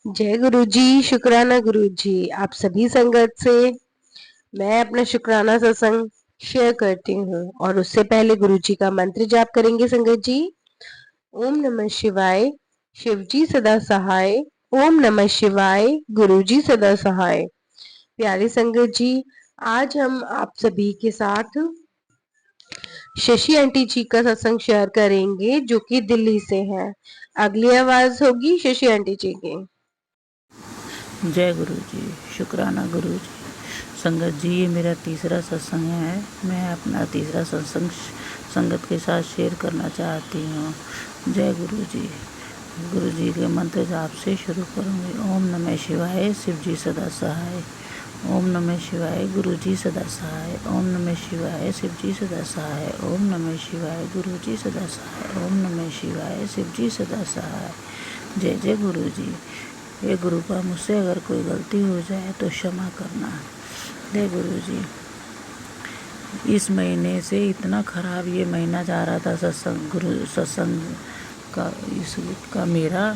जय गुरु जी, शुक्राना गुरु जी। आप सभी संगत से मैं अपना शुक्राना सत्संग शेयर करती हूँ और उससे पहले गुरु जी का मंत्र जाप करेंगे संगत जी। ओम नमः शिवाय, शिव जी सदा सहाय। ओम नमः शिवाय, गुरु जी सदा सहाय। प्यारे संगत जी, आज हम आप सभी के साथ शशि आंटी जी का सत्संग शेयर करेंगे जो कि दिल्ली से है। अगली आवाज होगी शशि आंटी जी की। जय गुरु जी, शुक्राना गुरु जी। संगत जी, ये मेरा तीसरा सत्संग है। मैं अपना तीसरा सत्संग संगत के साथ शेयर करना चाहती हूँ। जय गुरु जी। गुरु जी के मंत्र जाप से शुरू करूँगी। ओम नमः शिवाय, शिव जी सदा सहाय। ओम नमः शिवाय, गुरु जी सदा सहाय। ओम नमः शिवाय, शिव जी सदा सहाय। ओम नमः शिवाय, गुरु जी सदा सहाय। ओम नमः शिवाय, शिव जी सदा सहाय। जय जय गुरु जी। ये गुरु का मुझसे अगर कोई गलती हो जाए तो क्षमा करना। जय गुरु जी। इस महीने से इतना ख़राब ये महीना जा रहा था सत्संग का इसका मेरा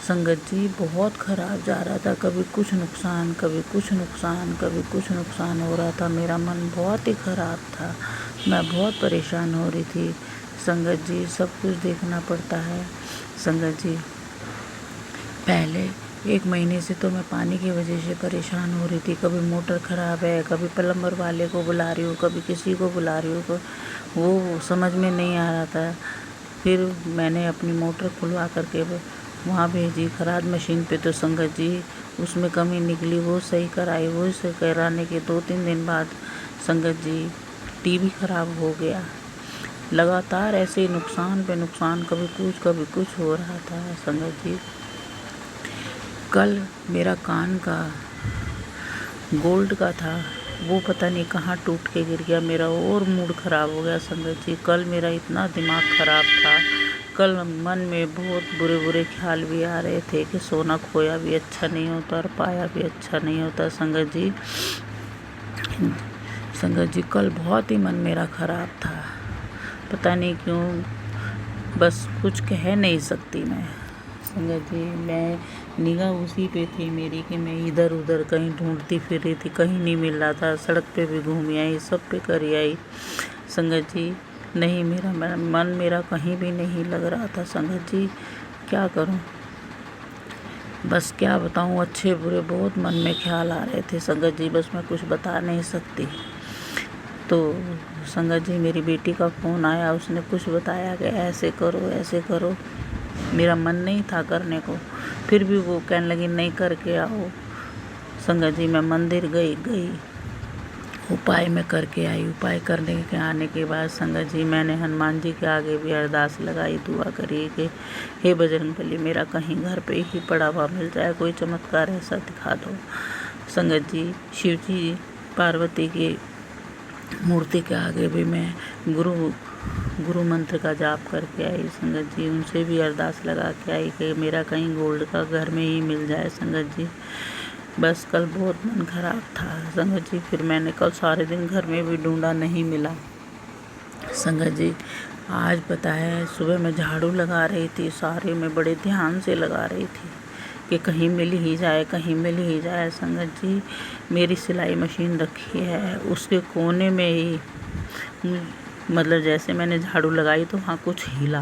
संगत जी बहुत ख़राब जा रहा था। कभी कुछ नुकसान, कभी कुछ नुकसान, कभी कुछ नुकसान हो रहा था। मेरा मन बहुत ही ख़राब था। मैं बहुत परेशान हो रही थी संगत जी। सब कुछ देखना पड़ता है संगत जी। पहले 1 महीने से तो मैं पानी की वजह से परेशान हो रही थी। कभी मोटर ख़राब है, कभी प्लम्बर वाले को बुला रही हूँ, कभी किसी को बुला रही हूँ, वो समझ में नहीं आ रहा था। फिर मैंने अपनी मोटर खुलवा करके वहाँ भेजी खराद मशीन पे, तो संगत जी उसमें कमी निकली, वो सही कराई। वो सही कराने के 2-3 दिन बाद संगत जी टीवी ख़राब हो गया। लगातार ऐसे नुकसान पे नुकसान, कभी कुछ हो रहा था संगत जी। कल मेरा कान का गोल्ड का था, वो पता नहीं कहाँ टूट के गिर गया। मेरा और मूड ख़राब हो गया संगत जी। कल मेरा इतना दिमाग ख़राब था। कल मन में बहुत बुरे बुरे ख्याल भी आ रहे थे कि सोना खोया भी अच्छा नहीं होता और पाया भी अच्छा नहीं होता संगत जी। संगत जी कल बहुत ही मन मेरा ख़राब था, पता नहीं क्यों, बस कुछ कह नहीं सकती मैं संगत जी। मैं निगाह उसी पे थी मेरी कि मैं इधर उधर कहीं ढूंढती फिर रही थी, कहीं नहीं मिल रहा था। सड़क पे भी घूम आई, सब पे कर आई संगत जी। नहीं, मेरा मन मेरा कहीं भी नहीं लग रहा था संगत जी। क्या करूं, बस क्या बताऊं, अच्छे बुरे बहुत मन में ख्याल आ रहे थे संगत जी, बस मैं कुछ बता नहीं सकती। तो संगत जी मेरी बेटी का फ़ोन आया, उसने कुछ बताया कि ऐसे करो ऐसे करो। मेरा मन नहीं था करने को, फिर भी वो कहने लगी नहीं करके आओ। संगत जी मैं मंदिर गई, उपाय में करके आई। उपाय करने के आने के बाद संगत जी मैंने हनुमान जी के आगे भी अरदास लगाई, दुआ करी कि हे बजरंगबली, मेरा कहीं घर पे ही पड़ा हुआ मिल जाए, कोई चमत्कार ऐसा दिखा दो संगत जी। शिव जी पार्वती की मूर्ति के आगे भी मैं गुरु मंत्र का जाप करके आई संगत जी। उनसे भी अरदास लगा के आई कि मेरा कहीं गोल्ड का घर में ही मिल जाए संगत जी। बस कल बहुत मन खराब था संगत जी। फिर मैंने कल सारे दिन घर में भी ढूंढा, नहीं मिला संगत जी। आज पता है सुबह मैं झाड़ू लगा रही थी, सारे में बड़े ध्यान से लगा रही थी कि कहीं मिल ही जाए, कहीं मिल ही जाए संगत जी। मेरी सिलाई मशीन रखी है, उसके कोने में ही मतलब जैसे मैंने झाड़ू लगाई तो वहाँ कुछ हिला।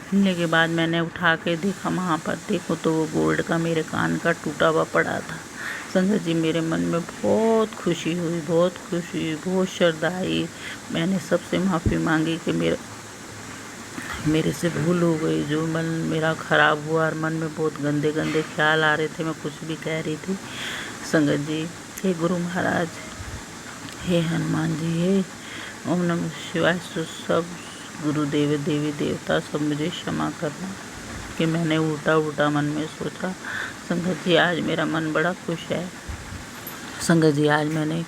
हिलने के बाद मैंने उठा के देखा, वहाँ पर देखो तो वो गोल्ड का मेरे कान का टूटा हुआ पड़ा था संगत जी। मेरे मन में बहुत खुशी हुई, बहुत खुशी, बहुत श्रद्धा आई। मैंने सबसे माफ़ी मांगी कि मेरे से भूल हो गई, जो मन मेरा ख़राब हुआ और मन में बहुत गंदे गंदे ख्याल आ रहे थे, मैं कुछ भी कह रही थी संगत जी। हे गुरु महाराज, हे हनुमान जी, हे ओम नमः शिवाय, सब गुरुदेव देवी देवता सब मुझे क्षमा करना कि मैंने उल्टा मन में सोचा संगत जी। आज मेरा मन बड़ा खुश है संगत जी। आज मैंने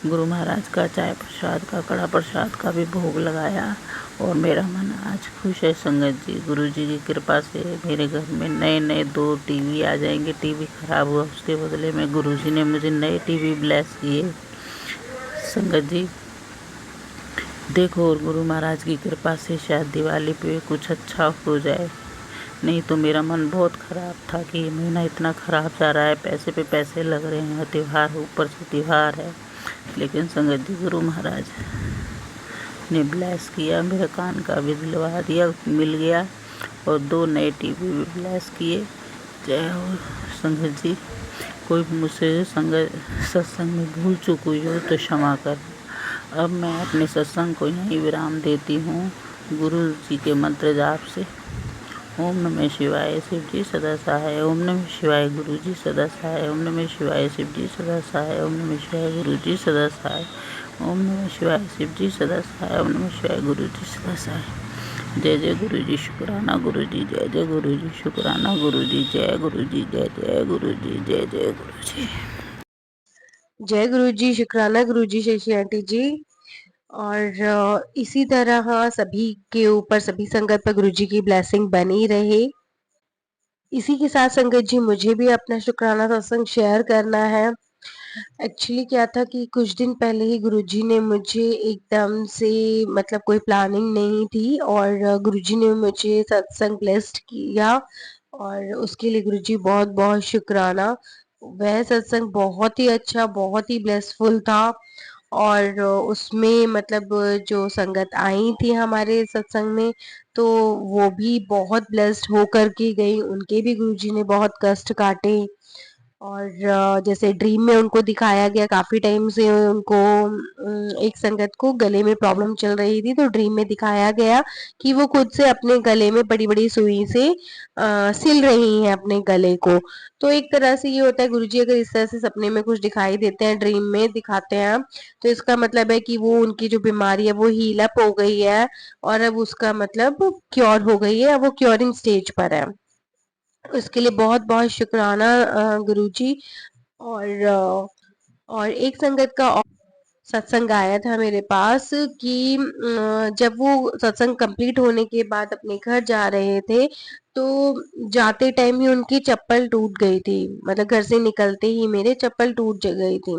गुरु महाराज का चाय प्रसाद का, कड़ा प्रसाद का भी भोग लगाया और मेरा मन आज खुश है संगत जी। गुरु जी की कृपा से मेरे घर में नए 2 टीवी आ जाएंगे। टीवी ख़राब हुआ, उसके बदले में गुरु जी ने मुझे नए टीवी ब्लेस किए संगत जी। देखो, और गुरु महाराज की कृपा से शायद दिवाली पे कुछ अच्छा हो जाए नहीं तो मेरा मन बहुत ख़राब था कि ये महीना इतना ख़राब जा रहा है, पैसे पे पैसे लग रहे हैं, त्योहार ऊपर से त्योहार है। लेकिन संगत जी गुरु महाराज ने ब्लेस किया, मेरे कान का भी दिलवा दिया, मिल गया, और 2 नए टीवी भी ब्लेस किए। जय हो संगत जी। कोई मुझसे सत्संग में भूल चूक हुई हो तो क्षमा कर। अब मैं अपने सत्संग को यहीं विराम देती हूँ गुरु जी के मंत्र जाप से। ओम नमः शिवाय, शिव जी सदा सहाय। ओम नमः शिवाय, गुरु जी सदा सहाय। ओम नमः शिवाय, शिव जी सदा सहाय। ओम नमः शिवाय, गुरु जी सदा सहाय। ओम नमः शिवाय, शिव जी सदा सहाय। ओम नमः शिवाय, गुरु जी सदा सहाय। जय जय गुरु जी, शुक्राना गुरु जी, जय जय गुरु जी, शुक्राना गुरु जी, जय गुरु जी, जय जय गुरु जी, जय जय गुरु जी। जय गुरु जी, शुक्राना गुरु जी, शशि आंटी जी। और इसी तरह सभी के ऊपर, सभी संगत पर गुरु जी की ब्लेसिंग बनी रहे। इसी के साथ संगत जी मुझे भी अपना शुक्राना सत्संग शेयर करना है। एक्चुअली क्या था कि कुछ दिन पहले ही गुरुजी ने मुझे एकदम से, मतलब कोई प्लानिंग नहीं थी, और गुरुजी ने मुझे सत्संग ब्लेस्ड किया, और उसके लिए गुरुजी बहुत बहुत शुक्राना। वह सत्संग बहुत ही अच्छा, बहुत ही ब्लेसफुल था। और उसमें मतलब जो संगत आई थी हमारे सत्संग में, तो वो भी बहुत ब्लेस्ड होकर के गई। उनके भी गुरुजी ने बहुत कष्ट काटे, और जैसे ड्रीम में उनको दिखाया गया, काफी टाइम से उनको एक संगत को गले में प्रॉब्लम चल रही थी, तो ड्रीम में दिखाया गया कि वो खुद से अपने गले में बड़ी बड़ी सुई से सिल रही हैं अपने गले को। तो एक तरह से ये होता है, गुरुजी अगर इस तरह से सपने में कुछ दिखाई देते हैं, ड्रीम में दिखाते हैं, तो इसका मतलब है कि वो उनकी जो बीमारी है वो हील अप हो गई है, और अब उसका मतलब क्योर हो गई है, अब वो क्योरिंग स्टेज पर है। उसके लिए बहुत बहुत शुक्राना गुरुजी। और और एक संगत का और सत्संग आया था मेरे पास कि जब वो सत्संग कंप्लीट होने के बाद अपने घर जा रहे थे, तो जाते टाइम ही उनकी चप्पल टूट गई थी, मतलब घर से निकलते ही मेरे चप्पल टूट गई थी।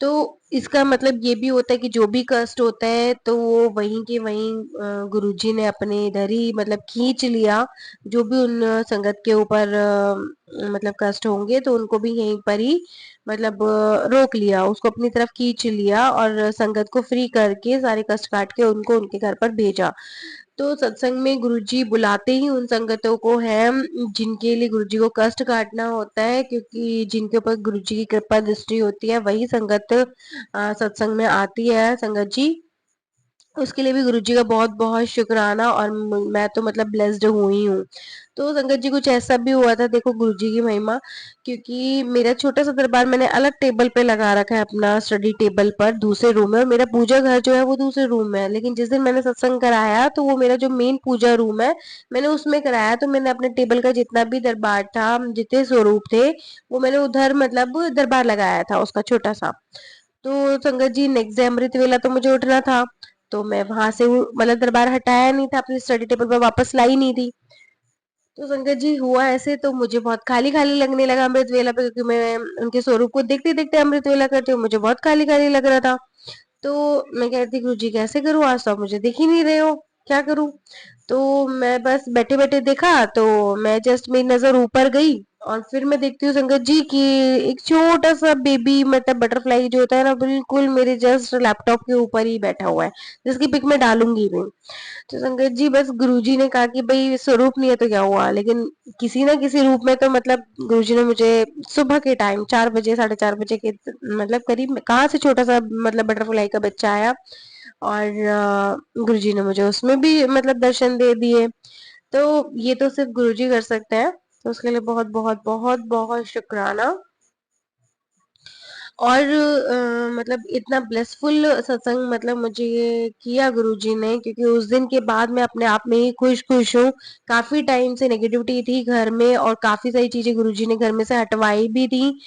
तो इसका मतलब ये भी होता है कि जो भी कष्ट होता है तो वो वहीं के वहीं गुरुजी ने अपने इधर ही मतलब खींच लिया। जो भी उन संगत के ऊपर मतलब कष्ट होंगे तो उनको भी यहीं पर ही मतलब रोक लिया, उसको अपनी तरफ खींच लिया, और संगत को फ्री करके सारे कष्ट काट के उनको उनके घर पर भेजा। तो सत्संग में गुरुजी बुलाते ही उन संगतों को है जिनके लिए गुरुजी को कष्ट काटना होता है, क्योंकि जिनके ऊपर गुरुजी की कृपा दृष्टि होती है वही संगत सत्संग में आती है संगत जी। उसके लिए भी गुरुजी का बहुत बहुत शुक्राना, और मैं तो मतलब ब्लेस्ड हुई हूँ। तो संगत जी कुछ ऐसा भी हुआ था, देखो गुरुजी की महिमा, क्योंकि मेरा छोटा सा दरबार मैंने अलग टेबल पे लगा रखा है, अपना स्टडी टेबल पर दूसरे रूम में, और मेरा पूजा घर जो है वो दूसरे रूम में है। लेकिन जिस दिन मैंने सत्संग कराया तो वो मेरा जो मेन पूजा रूम है मैंने उसमें कराया, तो मैंने अपने टेबल का जितना भी दरबार था, जितने स्वरूप थे, वो मैंने उधर मतलब दरबार लगाया था उसका छोटा सा। तो संगत जी नेक्स्ट डे अमृत वेला तो मुझे उठना था, तो मैं वहां से मतलब दरबार हटाया नहीं था, अपने स्टडी टेबल पर वापस लाई नहीं थी। तो संगत जी हुआ ऐसे, तो मुझे बहुत खाली खाली लगने लगा अमृत वेला पे, क्योंकि मैं उनके स्वरूप को देखते देखते अमृत वेला करती हूँ, मुझे बहुत खाली खाली लग रहा था। तो मैं कह रही थी गुरु जी कैसे करूँ, आज तो आप मुझे दिख ही नहीं रहे हो, क्या करूँ। तो मैं बस बैठे बैठे देखा, तो मैं जस्ट मेरी नजर ऊपर गई, और फिर मैं देखती हूँ संगत जी कि एक छोटा सा बेबी मतलब बटरफ्लाई जो होता है ना, बिल्कुल मेरे जस्ट लैपटॉप के ऊपर ही बैठा हुआ है, जिसकी पिक मैं डालूंगी भी। तो संगत जी बस गुरुजी ने कहा कि भाई स्वरूप नहीं है तो क्या हुआ, लेकिन किसी ना किसी रूप में तो मतलब गुरुजी ने मुझे सुबह के टाइम 4 बजे 4:30 बजे के मतलब करीब कहाँ से छोटा सा मतलब बटरफ्लाई का बच्चा आया, और गुरुजी ने मुझे उसमें भी मतलब दर्शन दे दिए। तो ये तो सिर्फ गुरुजी कर सकते हैं, तो उसके लिए बहुत बहुत बहुत बहुत शुक्राना। और मतलब इतना ब्लेसफुल सत्संग मतलब मुझे ये किया गुरुजी ने, क्योंकि उस दिन के बाद मैं अपने आप में ही खुश खुश हूँ। काफी टाइम से नेगेटिविटी थी घर में, और काफी सारी चीजें गुरुजी ने घर में से हटवाई भी थी।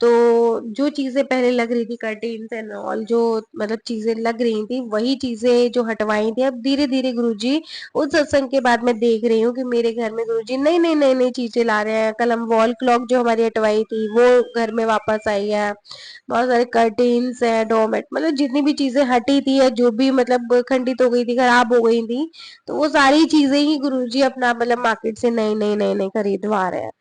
तो जो चीजें पहले लग रही थी कर्टेन्स एंड ऑल, जो मतलब चीजें लग रही थी वही चीजें जो हटवाई थी, अब धीरे धीरे गुरुजी उस सत्संग के बाद मैं देख रही हूँ कि मेरे घर में गुरुजी नई नई नई नई चीजें ला रहे हैं। कल हम वॉल क्लॉक जो हमारी हटवाई थी वो घर में वापस आई है। बहुत सारे कर्टेन्स है, डोरमेट, मतलब जितनी भी चीजें हटी थी या जो भी मतलब खंडित हो गई थी, खराब हो गई थी, तो वो सारी चीजें ही गुरुजी अपना मतलब मार्केट से नई नई नई नई खरीदवा रहे हैं।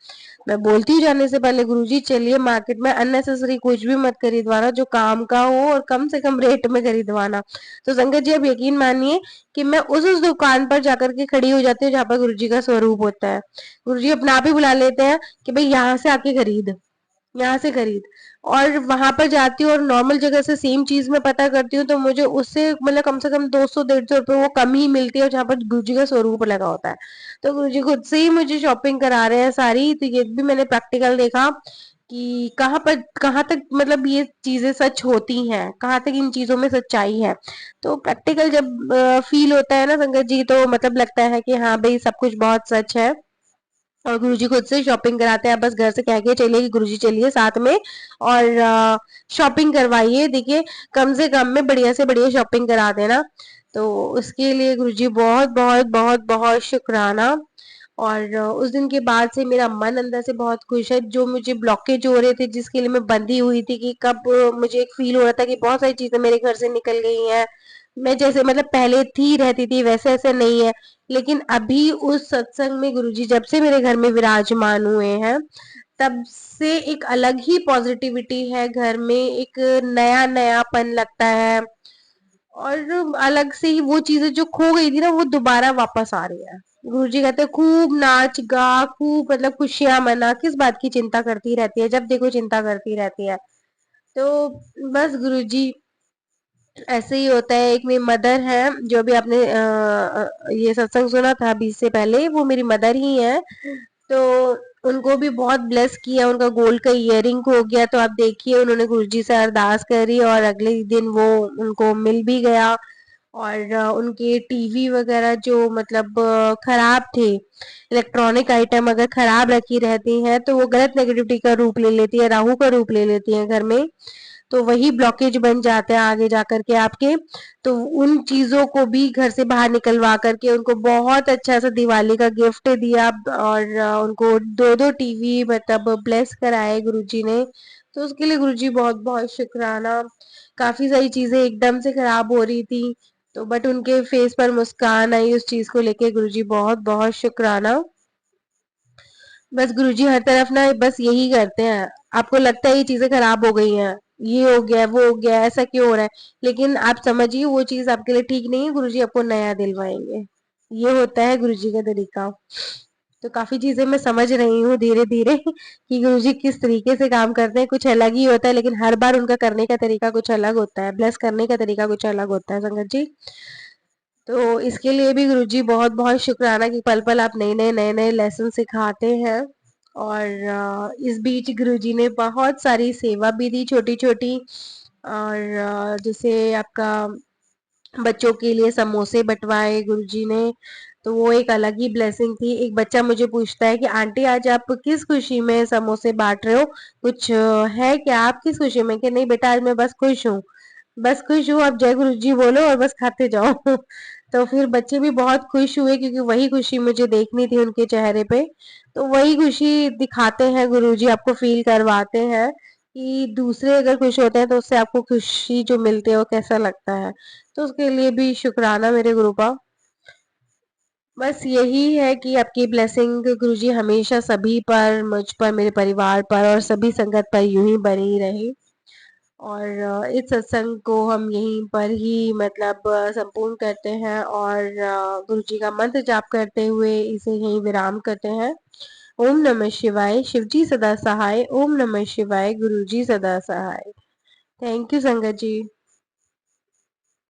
मैं बोलती हूँ जाने से पहले, गुरुजी चलिए मार्केट में अननेसेसरी कुछ भी मत खरीदवाना, जो काम का हो और कम से कम रेट में खरीदवाना। तो संगत जी, अब यकीन मानिए कि मैं उस दुकान पर जाकर के खड़ी हो जाती हूँ जहाँ पर गुरुजी का स्वरूप होता है। गुरुजी अपने आप ही बुला लेते हैं कि भाई यहाँ से आके खरीद, यहाँ से खरीद। और वहां पर जाती हूँ और नॉर्मल जगह से सेम चीज मैं पता करती हूँ, तो मुझे उससे मतलब कम से कम 200-150 रुपए वो कम ही मिलती है, जहाँ पर गुरुजी का स्वरूप लगा होता है। तो गुरुजी खुद से ही मुझे शॉपिंग करा रहे हैं सारी, तो ये भी मैंने प्रैक्टिकल देखा कि कहाँ तक मतलब ये चीजें सच होती हैं, कहाँ तक इन चीजों में सच्चाई है। तो प्रैक्टिकल जब फील होता है ना संगत जी, तो मतलब लगता है कि हाँ भाई सब कुछ बहुत सच है। और गुरुजी खुद से शॉपिंग कराते हैं, बस घर से कह के चलिए कि गुरुजी चलिए साथ में और शॉपिंग करवाइए। देखिए कम से कम में बढ़िया से बढ़िया शॉपिंग करा देना। तो उसके लिए गुरुजी बहुत बहुत बहुत बहुत शुक्राना। और उस दिन के बाद से मेरा मन अंदर से बहुत खुश है। जो मुझे ब्लॉकेज हो रहे थे, जिसके लिए मैं बंधी हुई थी कि कब मुझे एक फील हो रहा था कि बहुत सारी चीजें मेरे घर से निकल गई हैं, मैं जैसे मतलब पहले थी रहती थी वैसे ऐसे नहीं है। लेकिन अभी उस सत्संग में गुरुजी जब से मेरे घर में विराजमान हुए हैं, तब से एक अलग ही पॉजिटिविटी है घर में, एक नया नयापन लगता है। और अलग से ही वो चीजें जो खो गई थी ना, वो दोबारा वापस आ रही है। गुरुजी कहते हैं खूब नाच गा, खूब मतलब खुशियां मना, किस बात की चिंता करती रहती है, जब देखो चिंता करती रहती है। तो बस गुरुजी ऐसे ही होता है। एक मेरी मदर है, जो भी आपने ये सत्संग सुना था अभी से पहले, वो मेरी मदर ही है। तो उनको भी बहुत ब्लेस किया, उनका गोल्ड का इयरिंग हो गया। तो आप देखिए उन्होंने गुरुजी से अरदास करी और अगले ही दिन वो उनको मिल भी गया। और उनके टीवी वगैरह जो मतलब खराब थे, इलेक्ट्रॉनिक आइटम अगर खराब रखी रहती हैं तो वो गलत नेगेटिविटी का रूप ले लेती है, राहु का रूप ले लेती है घर में। तो वही ब्लॉकेज बन जाते हैं आगे जा करके आपके। तो उन चीजों को भी घर से बाहर निकलवा करके उनको बहुत अच्छा सा दिवाली का गिफ्ट दिया। और उनको 2-2 टीवी मतलब ब्लेस कराए गुरुजी ने। तो उसके लिए गुरुजी बहुत बहुत शुक्राना। काफी सारी चीजें एकदम से खराब हो रही थी, तो बट उनके फेस पर मुस्कान आई उस चीज को लेके। गुरुजी बहुत बहुत शुक्राना। बस गुरुजी हर तरफ ना बस यही करते हैं। आपको लगता है ये चीजें खराब हो गई हैं, ये हो गया, वो हो गया, ऐसा क्यों हो रहा है, लेकिन आप समझिए वो चीज आपके लिए ठीक नहीं है, गुरुजी आपको नया दिलवाएंगे। ये होता है गुरुजी का तरीका। तो काफी चीजें मैं समझ रही हूँ धीरे धीरे कि गुरुजी किस तरीके से काम करते हैं। कुछ अलग ही होता है, लेकिन हर बार उनका करने का तरीका कुछ अलग होता है, ब्लेस करने का तरीका कुछ अलग होता है संगत जी। तो इसके लिए भी गुरुजी बहुत बहुत शुक्राना कि पल पल आप नए नए नए नए लेसन सिखाते हैं। और इस बीच गुरुजी ने बहुत सारी सेवा भी दी छोटी छोटी। और जैसे आपका बच्चों के लिए समोसे बंटवाए गुरुजी ने, तो वो एक अलग ही ब्लेसिंग थी। एक बच्चा मुझे पूछता है कि आंटी आज आप किस खुशी में समोसे बांट रहे हो, कुछ है क्या, आप किस खुशी में? कि नहीं बेटा आज मैं बस खुश हूँ, बस खुश हूँ, आप जय गुरु जी बोलो और बस खाते जाओ। तो फिर बच्चे भी बहुत खुश हुए, क्योंकि वही खुशी मुझे देखनी थी उनके चेहरे पे। तो वही खुशी दिखाते हैं गुरुजी, आपको फील करवाते हैं कि दूसरे अगर खुश होते हैं तो उससे आपको खुशी जो मिलती है वो कैसा लगता है। तो उसके लिए भी शुक्राना मेरे गुरुपा। बस यही है कि आपकी ब्लेसिंग गुरुजी हमेशा सभी पर, मुझ पर, मेरे परिवार पर और सभी संगत पर यूं ही बनी रहे। और इस सत्संग को हम यहीं पर ही मतलब संपूर्ण करते हैं और गुरु जी का मंत्र जाप करते हुए इसे यहीं विराम करते हैं। ओम नमः शिवाय, शिव जी सदा सहाय। ओम नमः शिवाय, गुरु जी सदा सहाय। थैंक यू संगत जी।